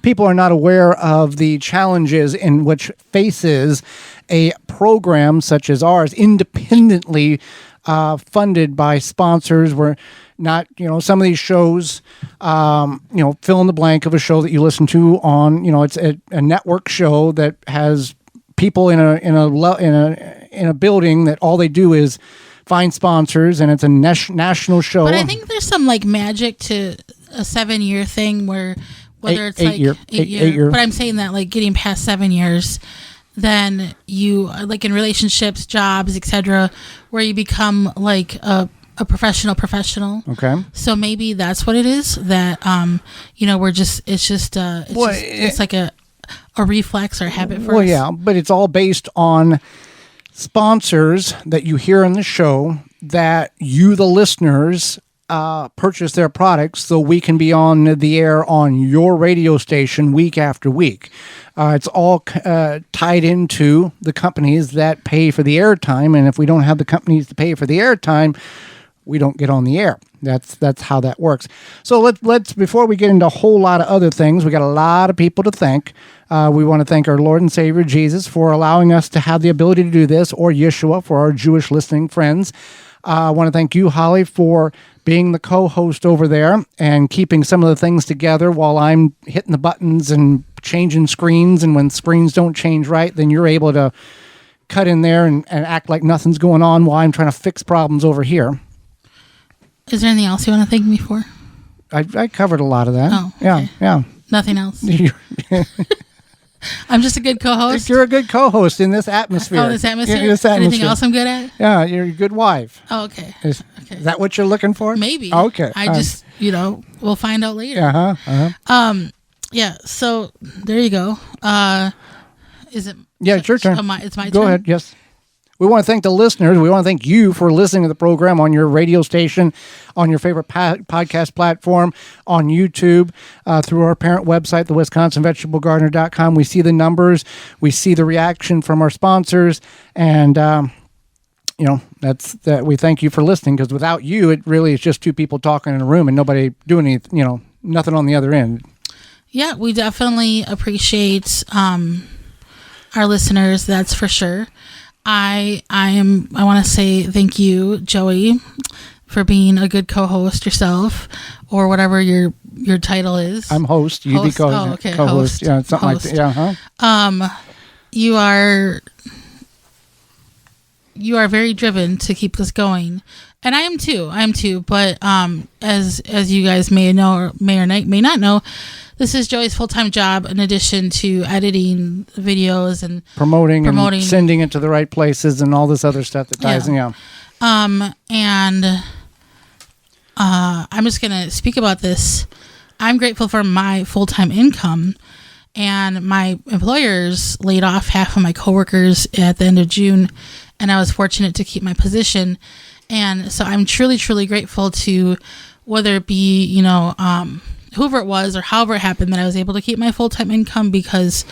people are not aware of the challenges in which faces a program such as ours, independently funded by sponsors. We're not, some of these shows, fill in the blank of a show that you listen to on, it's a network show that has people in a building that all they do is find sponsors, and it's a national show. But I think there's some magic to a 7-year thing where whether it's 8 year, but I'm saying that getting past 7 years, then you in relationships, jobs, etc., where you become a professional. Okay. So maybe that's what it is. That it's like a reflex or habit for us. Well, yeah, but it's all based on sponsors that you hear on the show that you, the listeners, purchase their products so we can be on the air on your radio station week after week. It's all tied into the companies that pay for the airtime, and if we don't have the companies to pay for the airtime, we don't get on the air. That's how that works. So let's before we get into a whole lot of other things, we got a lot of people to thank. We want to thank our Lord and Savior Jesus for allowing us to have the ability to do this, or Yeshua for our Jewish listening friends. I want to thank you, Holly, for being the co-host over there and keeping some of the things together while I'm hitting the buttons and changing screens. And when screens don't change right, then you're able to cut in there and act like nothing's going on while I'm trying to fix problems over here. Is there anything else you want to thank me for? I covered a lot of that. Oh, okay. Yeah. Nothing else. I'm just a good co-host. You're a good co-host in this atmosphere. Oh, this atmosphere? This atmosphere. Anything else I'm good at? Yeah, you're a good wife. Oh, okay. Is that what you're looking for? Maybe. Okay. I just, we'll find out later. Yeah, so there you go. Is it? Yeah, it's your turn. It's my turn? Go ahead, yes. We want to thank the listeners. We want to thank you for listening to the program on your radio station, on your favorite podcast platform, on YouTube, through our parent website, the WisconsinVegetableGardener.com. We see the numbers. We see the reaction from our sponsors. And, that's that. We thank you for listening, because without you, it really is just two people talking in a room and nobody doing anything, nothing on the other end. Yeah, we definitely appreciate our listeners. That's for sure. I want to say thank you, Joey, for being a good co-host yourself, or whatever your title is. I'm host. You be co-host. Oh, okay. Co-host. Host. Yeah, something Host. like that. Yeah. You are very driven to keep this going, and I am too. But as you guys may know or may not know, this is Joey's full-time job in addition to editing videos and promoting, and sending it to the right places and all this other stuff that ties in. Yeah. And I'm just going to speak about this. I'm grateful for my full-time income, and my employers laid off half of my coworkers at the end of June, and I was fortunate to keep my position. And so I'm truly, truly grateful to, whether it be, whoever it was or however it happened, that I was able to keep my full-time income, because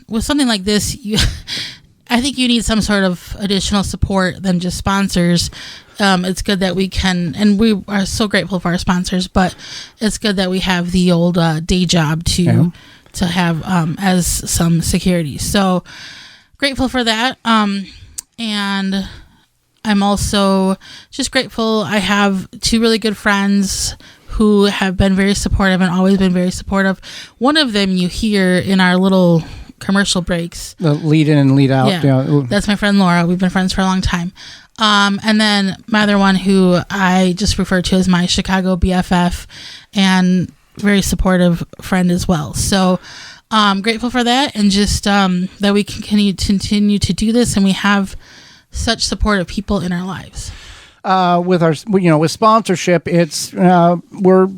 with something like this, I think you need some sort of additional support than just sponsors. It's good that we can, and we are so grateful for our sponsors, but it's good that we have the old day job to have as some security. So grateful for that. And I'm also just grateful. I have two really good friends who have been very supportive and always been very supportive. One of them you hear in our little commercial breaks. The lead in and lead out. Yeah. That's my friend Laura. We've been friends for a long time. And then my other one, who I just refer to as my Chicago BFF and very supportive friend as well. So grateful for that, and just that we can continue to do this, and we have such supportive people in our lives. With our, with sponsorship, it's we're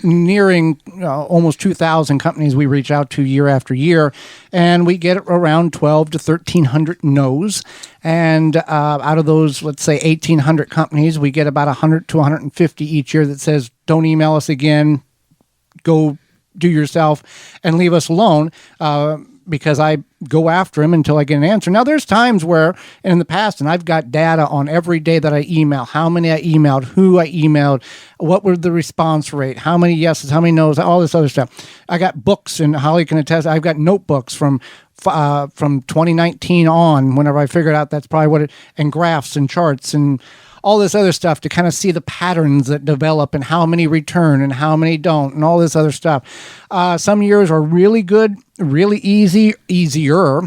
nearing almost 2,000 companies we reach out to year after year, and we get around 12 to 1,300 no's. And out of those, let's say 1,800 companies, we get about 100 to 150 each year that says, "Don't email us again. Go do yourself and leave us alone," because I go after them until I get an answer. Now, there's times where, and in the past, and I've got data on every day that I email, how many I emailed, who I emailed, what were the response rate, how many yeses, how many no's, all this other stuff. I got books, and Holly can attest, I've got notebooks from 2019 on, whenever I figured out that's probably what it, and graphs and charts and all this other stuff to kind of see the patterns that develop and how many return and how many don't and all this other stuff. Some years are really good, really easier,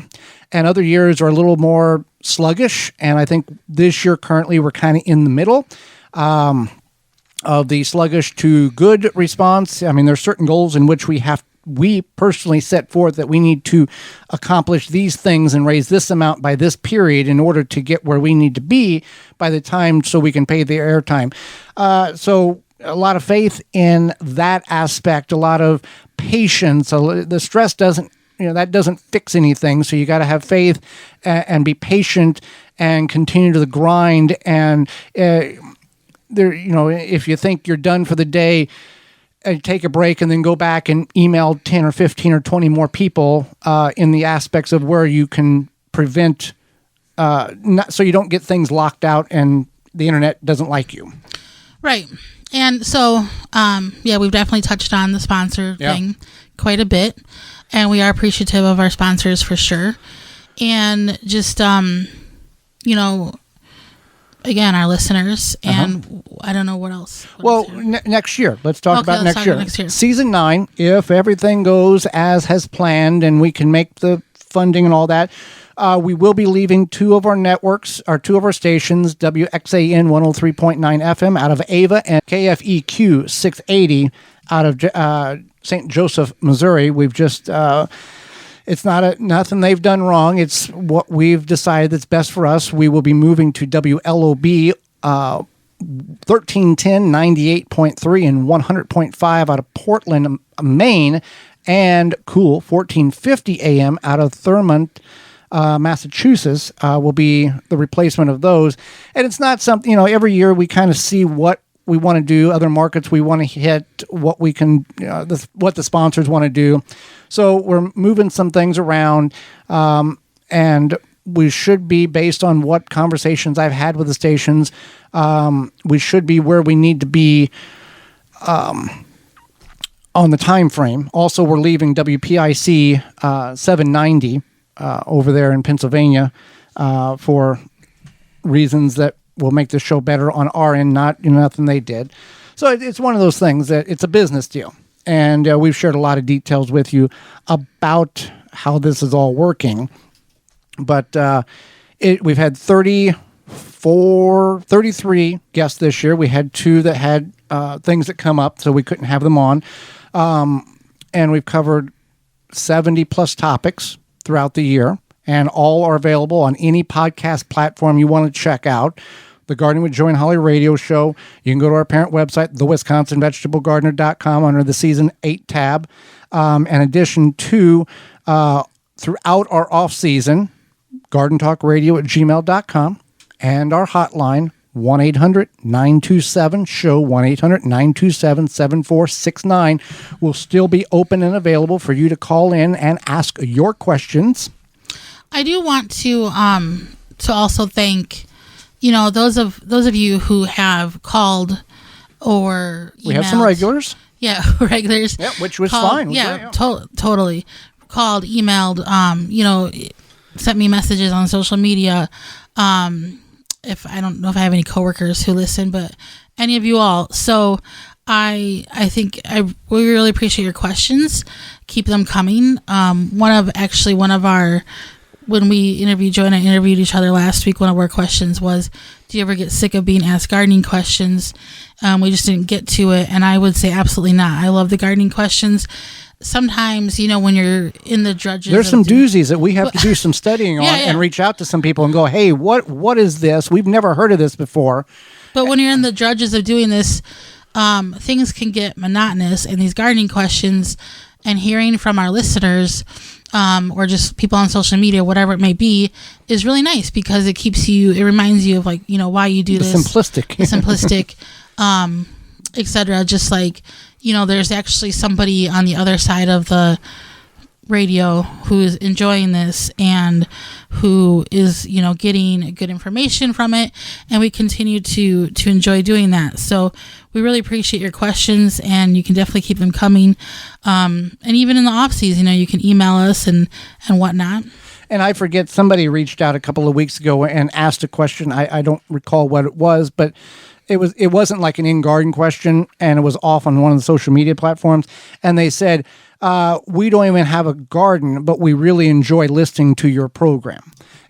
and other years are a little more sluggish. And I think this year currently we're kind of in the middle of the sluggish to good response. I mean, there's certain goals in which we personally set forth that we need to accomplish these things and raise this amount by this period in order to get where we need to be by the time so we can pay the airtime. So a lot of faith in that aspect, a lot of patience. The stress doesn't fix anything. So you got to have faith and be patient and continue to the grind. And if you think you're done for the day, and take a break and then go back and email 10 or 15 or 20 more people in the aspects of where you can prevent, so you don't get things locked out and the internet doesn't like you. Right. And so, we've definitely touched on the sponsor thing quite a bit, and we are appreciative of our sponsors for sure. And just, again, our listeners, and I don't know what else. Next year. Let's talk about next year. Season 9, if everything goes as has planned and we can make the funding and all that, we will be leaving two of our networks, or two of our stations, WXAN 103.9 FM out of Ava and KFEQ 680 out of St. Joseph, Missouri. We've just... it's not nothing they've done wrong. It's what we've decided that's best for us. We will be moving to WLOB 1310, 98.3 and 100.5 out of Portland, Maine, and Cool 1450 AM out of Thurmont, Massachusetts will be the replacement of those. And it's not something, every year we kind of see what we want to do, other markets we want to hit, what we can, what the sponsors want to do. So we're moving some things around, and we should be, based on what conversations I've had with the stations, we should be where we need to be on the time frame. Also, we're leaving WPIC 790 over there in Pennsylvania for reasons that will make the show better on our end, not nothing they did. So it's one of those things that it's a business deal. And we've shared a lot of details with you about how this is all working. But we've had 33 guests this year. We had 2 that had things that come up, so we couldn't have them on. And we've covered 70 plus topics throughout the year. And all are available on any podcast platform you want to check out. The Gardening with Joy and Holly radio show. You can go to our parent website, thewisconsinvegetablegardener.com, under the Season 8 tab. In addition to, throughout our off-season, gardentalkradio@gmail.com, and our hotline, 1-800-927-SHOW, 1-800-927-7469, will still be open and available for you to call in and ask your questions. I do want to also thank, those of you who have called or emailed. We have some regulars. Yeah, regulars. Yeah, which was called, fine. Yeah, totally. Called, emailed, sent me messages on social media. If I don't know if I have any coworkers who listen, but any of you all. So I think we really appreciate your questions. Keep them coming. One of our when we interviewed, Joe and I interviewed each other last week, one of our questions was, do you ever get sick of being asked gardening questions? We just didn't get to it. And I would say absolutely not. I love the gardening questions. Sometimes, when you're in the drudges. There's some doozies that we have to do some studying on and reach out to some people and go, hey, what is this? We've never heard of this before. But when you're in the drudges of doing this, things can get monotonous, and these gardening questions and hearing from our listeners or just people on social media, whatever it may be, is really nice because it reminds you of why you do this. Simplistic, etc. Just like, there's actually somebody on the other side of the radio who is enjoying this and who is getting good information from it, and we continue to enjoy doing that. So we really appreciate your questions, and you can definitely keep them coming, and even in the off season, you can email us and whatnot. And I forget, somebody reached out a couple of weeks ago and asked a question. I don't recall what it was, but it wasn't like an in-garden question, and it was off on one of the social media platforms, and they said, we don't even have a garden, but we really enjoy listening to your program.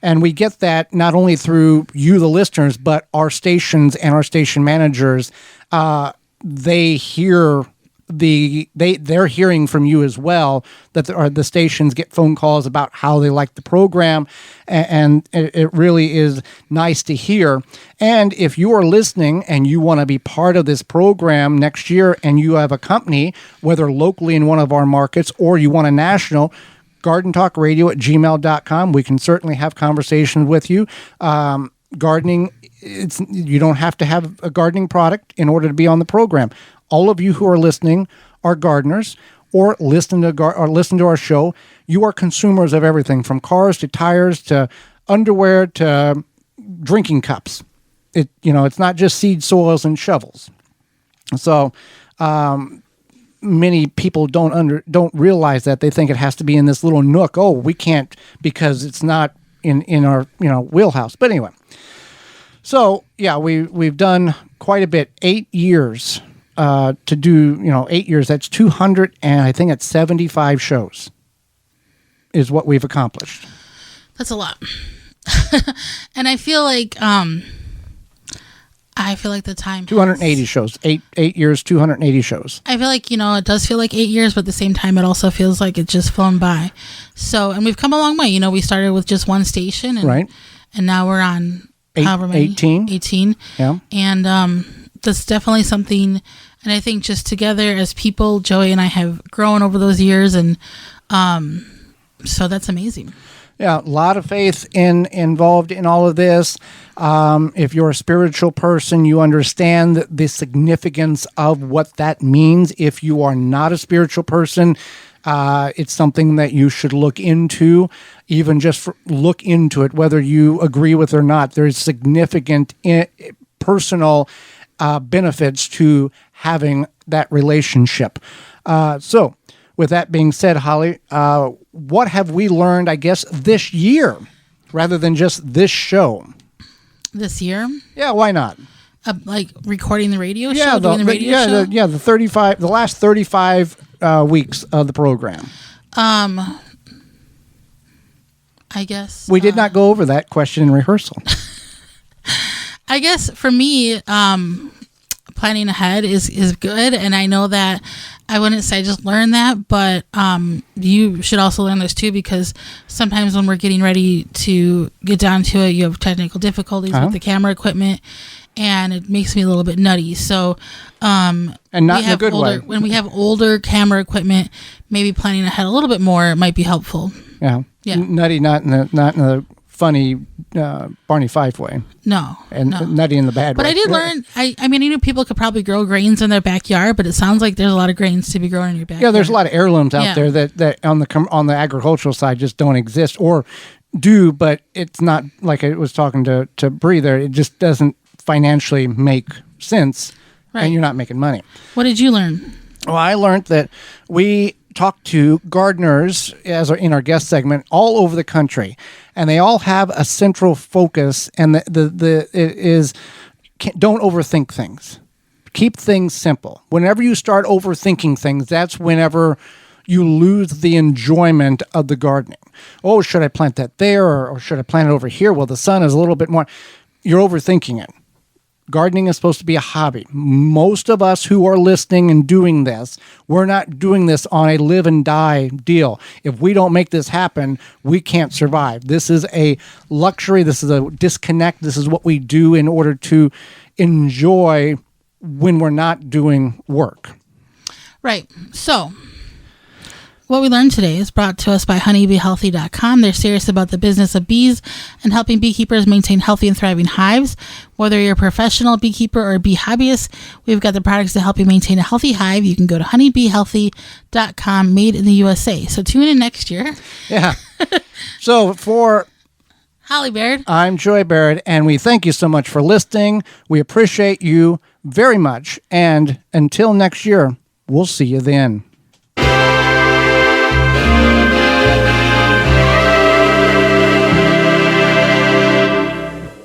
And we get that not only through you, the listeners, but our stations and our station managers. They hear they're hearing from you as well, that the stations get phone calls about how they like the program, and it really is nice to hear. And if you are listening and you want to be part of this program next year, and you have a company, whether locally in one of our markets or you want a national, gardentalkradio@gmail.com. We can certainly have conversations with you. Gardening, you don't have to have a gardening product in order to be on the program. All of you who are listening are gardeners or listen to our show. You are consumers of everything from cars to tires to underwear to drinking cups. It's not just seed soils and shovels. So many people don't realize that. They think it has to be in this little nook. Oh, we can't because it's not in our wheelhouse. But anyway, so yeah, we've done quite a bit. 8 years. To do, 8 years, that's 200, and I think it's 75 shows is what we've accomplished. That's a lot. And I feel like the time 280 shows. 8 years, 280 shows. I feel like, it does feel like 8 years, but at the same time, it also feels like it's just flown by. So, and we've come a long way. We started with just one station, and, right. And now we're on however many? 18. Yeah. And that's definitely something. And I think just together as people, Joey and I have grown over those years, and so that's amazing. Yeah, a lot of faith involved in all of this. If you're a spiritual person, you understand the significance of what that means. If you are not a spiritual person, it's something that you should look into, even just look into it, whether you agree with it or not. There's significant personal benefits to having that relationship. So with that being said, Holly, what have we learned, I guess, this year rather than just this show? This year? Yeah, why not? Like recording the radio show, doing the radio show? The last 35 weeks of the program. I guess. We did not go over that question in rehearsal. I guess for me, planning ahead is good, and I know that I wouldn't say just learn that, but you should also learn this too, because sometimes when we're getting ready to get down to it, you have technical difficulties with the camera equipment, and it makes me a little bit nutty. So, and not in a good way. When we have older camera equipment, maybe planning ahead a little bit more might be helpful. Yeah. Nutty, not in the funny Barney Fife way. No. Nutty in the bad way. But I did learn, I mean, people could probably grow grains in their backyard, but it sounds like there's a lot of grains to be grown in your backyard. Yeah, there's a lot of heirlooms out there that on the agricultural side just don't exist, or do, but it's not, like I was talking to Brie there, it just doesn't financially make sense, right, and you're not making money. What did you learn? Well, I learned that we talked to gardeners in our guest segment all over the country, and they all have a central focus, and don't overthink things. Keep things simple. Whenever you start overthinking things, that's whenever you lose the enjoyment of the gardening. Oh, should I plant that there or should I plant it over here? Well, the sun is a little bit more. You're overthinking it. Gardening is supposed to be a hobby. Most of us who are listening and doing this, we're not doing this on a live and die deal. If we don't make this happen, we can't survive. This is a luxury. This is a disconnect. This is what we do in order to enjoy when we're not doing work. Right. So what we learned today is brought to us by honeybeehealthy.com. They're serious about the business of bees and helping beekeepers maintain healthy and thriving hives. Whether you're a professional beekeeper or a bee hobbyist, we've got the products to help you maintain a healthy hive. You can go to honeybeehealthy.com, made in the USA. So tune in next year. Yeah. So for Holly Baird, I'm Joy Baird, and we thank you so much for listening. We appreciate you very much. And until next year, we'll see you then.